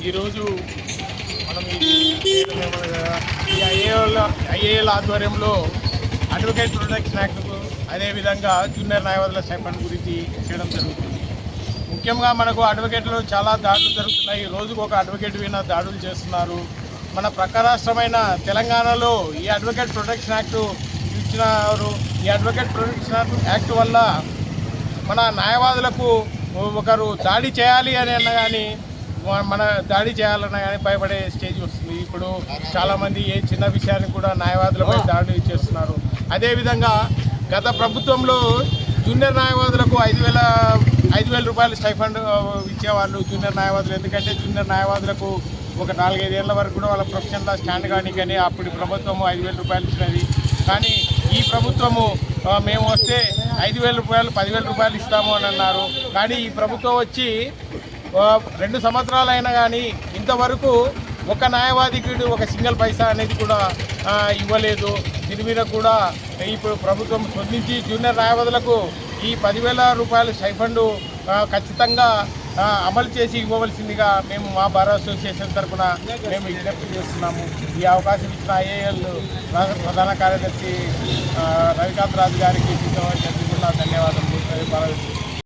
ఈరోజు మనం ఈ ఐఏఎల్ ఆధ్వర్యంలో అడ్వకేట్ ప్రొటెక్షన్ యాక్ట్కు అదేవిధంగా జూనియర్ న్యాయవాదుల స్టైపెండ్ గురించి చేయడం జరుగుతుంది. ముఖ్యంగా మనకు అడ్వకేట్లు చాలా దాడులు జరుగుతున్నాయి. రోజుకు ఒక అడ్వకేట్ మీద దాడులు చేస్తున్నారు. మన ప్రక్క రాష్ట్రమైన తెలంగాణలో ఈ అడ్వకేట్ ప్రొటెక్షన్ యాక్ట్ ఇచ్చినారు. ఈ అడ్వకేట్ ప్రొటెక్షన్ యాక్ట్ వల్ల మన న్యాయవాదులకు ఒకరు దాడి చేయాలి అని అన్నా కానీ మన దాడి చేయాలన్నా కానీ భయపడే స్టేజ్ వస్తుంది. ఇప్పుడు చాలామంది ఏ చిన్న విషయాన్ని కూడా న్యాయవాదులపై దాడి చేస్తున్నారు. అదేవిధంగా గత ప్రభుత్వంలో జూనియర్ న్యాయవాదులకు 5,000 రూపాయలు స్టైఫండ్ ఇచ్చేవాళ్ళు జూనియర్ న్యాయవాదులు. ఎందుకంటే జూనియర్ న్యాయవాదులకు ఒక 4-5 ఏళ్ల వరకు కూడా వాళ్ళ ప్రొఫెషన్లో స్టాండ్ కానీ అప్పుడు ప్రభుత్వము 5,000 రూపాయలు ఇచ్చినది. కానీ ఈ ప్రభుత్వము మేము వస్తే 5,000 రూపాయలు 10,000 రూపాయలు ఇస్తాము అని అన్నారు. కానీ ఈ ప్రభుత్వం వచ్చి 2 సంవత్సరాలు అయినా కానీ ఇంతవరకు ఒక న్యాయవాదికి ఒక సింగిల్ పైసా అనేది కూడా ఇవ్వలేదు. దీని మీద కూడా ఇప్పుడు ప్రభుత్వం స్పందించి జూనియర్ న్యాయవాదులకు ఈ 10,000 రూపాయల స్టైఫండ్ ఖచ్చితంగా అమలు చేసి ఇవ్వవలసిందిగా మేము మా బార్ అసోసియేషన్ తరఫున మేము విజ్ఞప్తి చేస్తున్నాము. ఈ అవకాశం ఇచ్చిన ఐఏఎల్ ప్రధాన కార్యదర్శి రవికాంత్ రాజు గారికి ధన్యవాదాలు.